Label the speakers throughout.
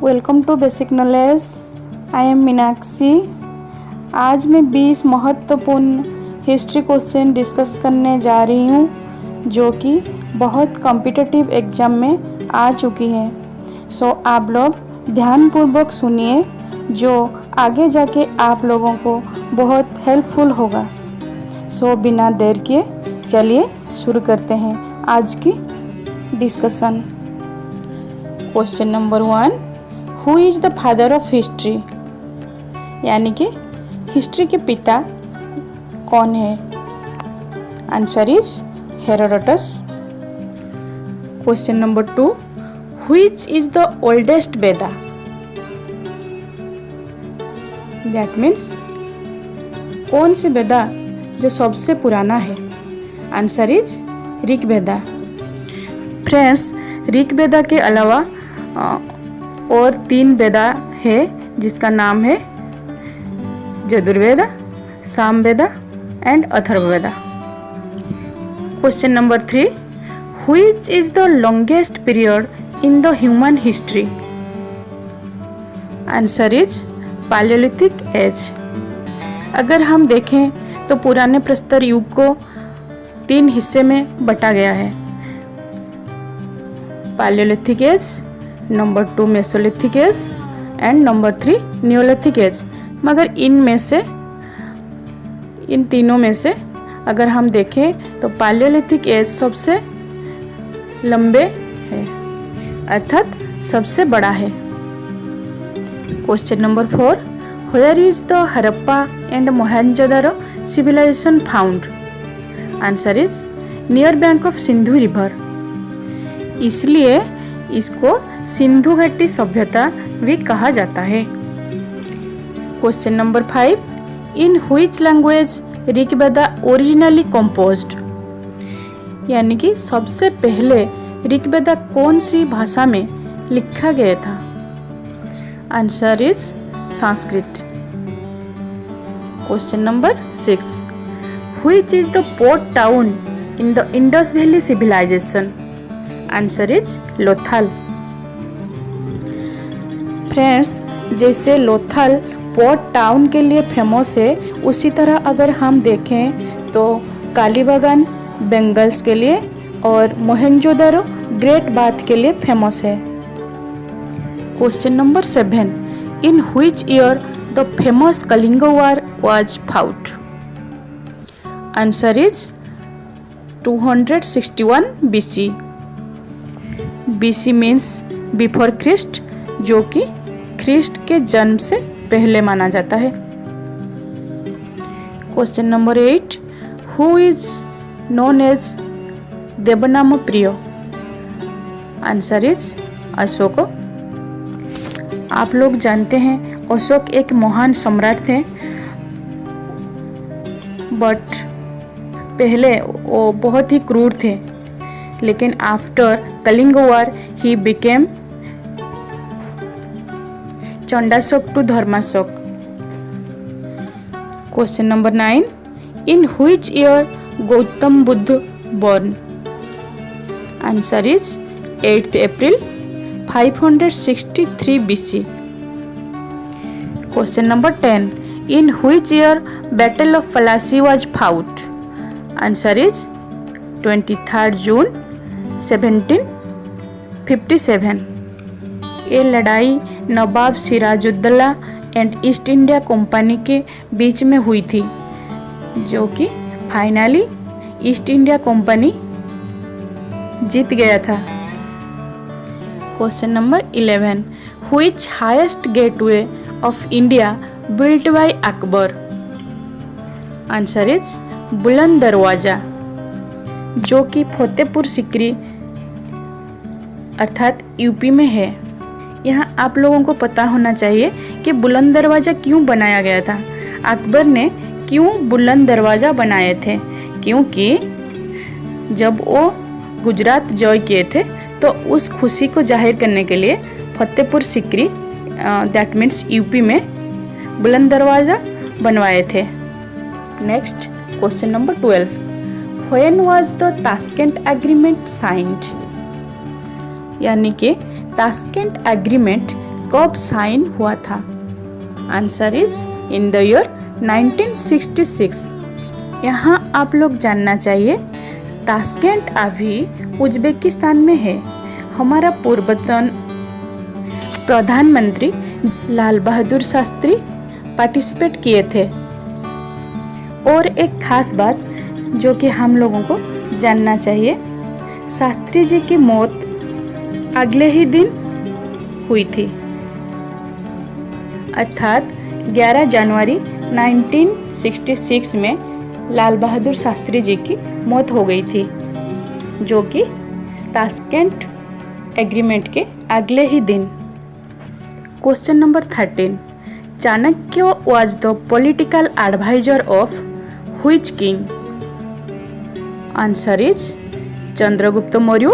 Speaker 1: Welcome to basic knowledge. I am Meenakshi. आज मैं 20 महत्वपूर्ण हिस्ट्री क्वेश्चन डिस्कस करने जा रही हूँ जो कि बहुत कॉम्पिटिटिव एग्ज़ाम में आ चुकी है। आप लोग ध्यानपूर्वक सुनिए, जो आगे जाके आप लोगों को बहुत हेल्पफुल होगा। बिना देर किए चलिए शुरू करते हैं आज की discussion. Question number 1, who is the father of history? यानी कि हिस्ट्री के पिता कौन है? Answer is Herodotus. Question number 2, which is the oldest Veda? That means कौन सी वेदा जो सबसे पुराना है? Answer is Rigveda. Friends, Rigveda के अलावा और 3 वेदा है जिसका नाम है Yajurveda, Samaveda and Atharvaveda. Question number 3, which is the longest period in the human history? Answer is palaeolithic age. अगर हम देखें तो पुराने प्रस्तर युग को 3 हिस्से में बटा गया है। Palaeolithic age, number 2 mesolithic age and number 3 neolithic age. मगर इन तीनों में से अगर हम देखें तो पैलियोलिथिक एज सबसे लंबे है, अर्थात सबसे बड़ा है। Question number 4, where is the Harappa and Mohenjodaro civilization found? Answer is near bank of Sindhu river. इसलिए इसको सिंधु घाटी सभ्यता भी कहा जाता है। Question number 5, in which language Rigveda originally composed? यानी कि सबसे पहले ऋग्वेदा कौन सी भाषा में लिखा गया था? Answer is Sanskrit. Question number 6, which is the port town in the Indus valley civilization? Answer is Lothal. Friends, जैसे लोथल पोर्ट टाउन के लिए फेमस है, उसी तरह अगर हम देखें तो कालीबागान बेंगल्स के लिए और मोहनजोदड़ो ग्रेट बाथ के लिए फेमस है। Question number 7, in which year the famous Kalinga war was fought? Answer is 261 BC। BC means before Christ, जो कि ख्रिस्ट के जन्म से पहले माना जाता है। Question number 8, who is known as Devanam Priya? Answer is Ashok. आप लोग जानते हैं अशोक एक महान सम्राट थे, बट पहले वो बहुत ही क्रूर थे, लेकिन after Kalinga war he became Chandashok to Dharmashok. Question number 9, in which year Gautam Buddha born? Answer is 8th April 563 BC। Question number 10, in which year battle of Plassey was fought? Answer is 23rd June 1757। ये लड़ाई Nawab Sirajuddaulah and East India Company के बीच में हुई थी, जो कि finally East India Company जीत गया था। Question number 11, which highest gateway of India built by Akbar? Answer is बुलंद दरवाजा, जो कि फतेहपुर सिकरी अर्थात यूपी में है। यहाँ आप लोगों को पता होना चाहिए कि बुलंद दरवाज़ा क्यों बनाया गया था। अकबर ने क्यों बुलंद दरवाज़ा बनाए थे? क्योंकि जब वो गुजरात जय किए थे तो उस खुशी को जाहिर करने के लिए Fatehpur Sikri that means UP में बुलंद दरवाज़ा बनवाए थे। Next question number 12, when was the Tashkent agreement signed? यानी कि ताशकंद एग्रीमेंट कब साइन हुआ था? Answer is in the year 1966। यहाँ आप लोग जानना चाहिए ताशकेंट अभी उज्बेकिस्तान में है। हमारा पूर्वतन प्रधानमंत्री लाल बहादुर शास्त्री पार्टिसिपेट किए थे। और एक खास बात जो कि हम लोगों को जानना चाहिए, शास्त्री जी की मौत अगले ही दिन हुई थी, अर्थात 11 जनवरी 1966 में लाल बहादुर शास्त्री जी की मौत हो गई थी, जो कि ताशकेंट एग्रीमेंट के अगले ही दिन। Question number 13, Chanakya was the political advisor of which king? Answer is Chandragupta Maurya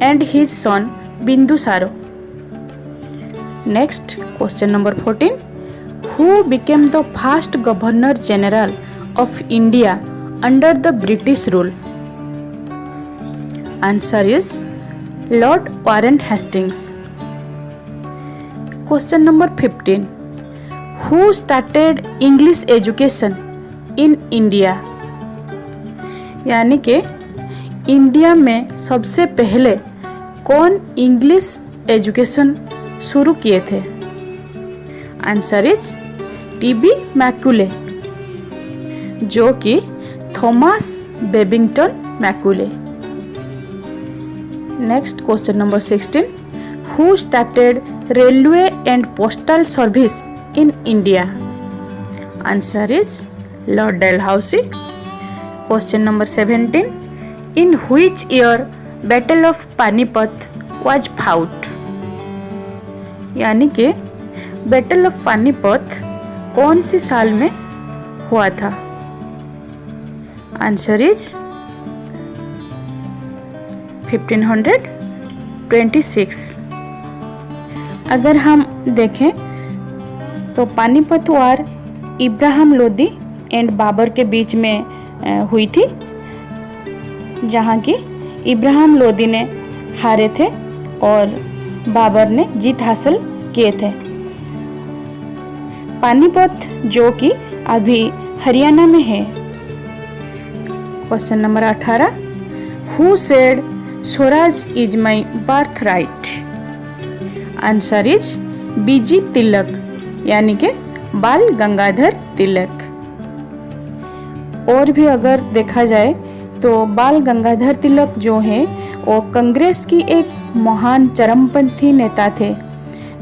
Speaker 1: and his son Bindusara. Next, question number 14, who became the first Governor General of India under the British rule? Answer is Lord Warren Hastings. Question number 15, who started English education in India? यानी कि India में सबसे पहले कौन English education शुरू किए थे? Answer is TB Macaulay, जो कि Thomas Babington Macaulay. Next question number 16, who started railway and postal service in India? Answer is Lord Dalhousie. Question number 17, in which year battle of Panipat was fought? यानी कि battle of Panipat कौन सी साल में हुआ था? Answer is 1526। अगर हम देखें तो पानीपत वार इब्राहिम लोदी एंड बाबर के बीच में हुई थी, जहाँ की इब्राहिम लोदी ने हारे थे और बाबर ने जीत हासिल किए थे। पानीपत जो कि अभी हरियाणा में है। Question number 18, who said Swaraj is my birthright? Answer is BG Tilak, यानी कि बाल गंगाधर तिलक। और भी अगर देखा जाए तो बाल गंगाधर तिलक जो है वो कांग्रेस की एक महान चरमपंथी नेता थे,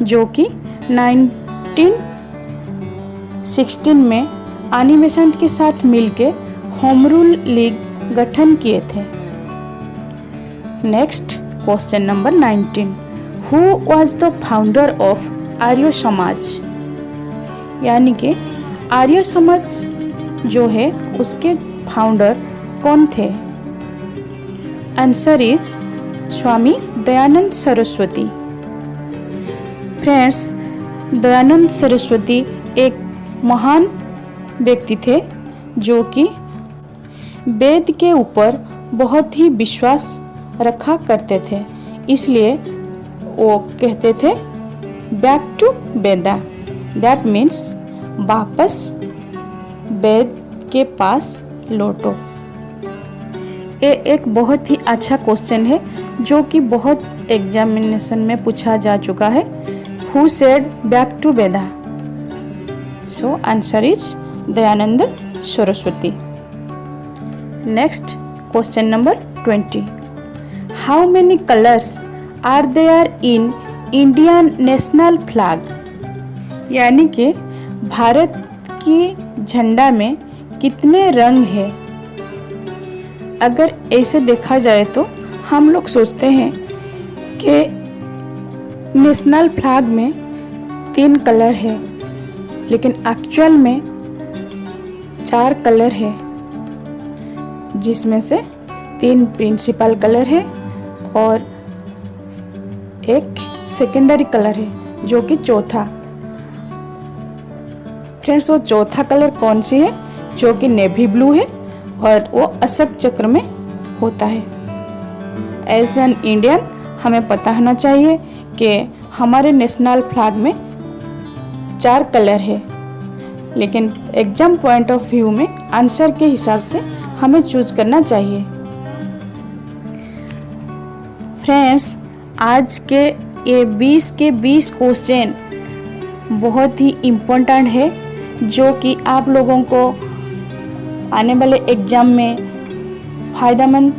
Speaker 1: जो कि 1916 में आनी बेसेंट के साथ मिलके होम रूल लीग गठन किए थे। Next question number 19, who was the founder of Arya Samaj? यानी कि आर्य समाज जो है उसके फाउंडर कौन थे? Answer is Swami Dayanand Saraswati. Friends, Dayanand Saraswati एक महान व्यक्ति थे जो कि वेद के ऊपर बहुत ही विश्वास रखा करते थे, इसलिए वो कहते थे back to Veda, that means वापस वेद के पास लौटो। ये एक बहुत ही अच्छा क्वेश्चन है जो कि बहुत एग्जामिनेशन में पूछा जा चुका है। Who said back to Veda? So answer is Dayanand Saraswati. Next question number 20, how many colours are there in Indian national flag? यानी कि भारत की झंडा में कितने रंग हैं? अगर ऐसे देखा जाए तो हम लोग सोचते हैं कि नेशनल फ्लैग में 3 कलर है, लेकिन एक्चुअल में 4 कलर है, जिसमें से 3 प्रिंसिपल कलर है और एक सेकेंडरी कलर है जो कि चौथा। फ्रेंड्स, वो चौथा कलर कौन सी है? जो कि नेवी ब्लू है और वो अशोक चक्र में होता है। एज एन इंडियन हमें पता होना चाहिए कि हमारे नेशनल फ्लैग में 4 कलर है, लेकिन एग्जाम पॉइंट ऑफ व्यू में आंसर के हिसाब से हमें चूज करना चाहिए। फ्रेंड्स, आज के ये 20 के 20 क्वेश्चन बहुत ही इम्पोर्टेंट है, जो कि आप लोगों को आने वाले एग्ज़ाम में फ़ायदेमंद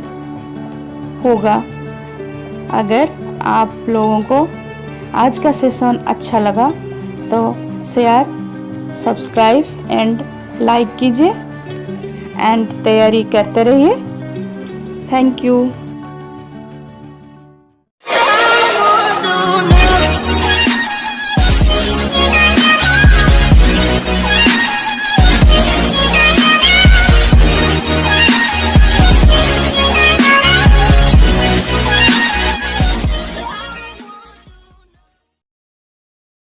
Speaker 1: होगा। अगर आप लोगों को आज का सेशन अच्छा लगा तो शेयर, सब्सक्राइब एंड लाइक कीजिए एंड तैयारी करते रहिए। Thank you.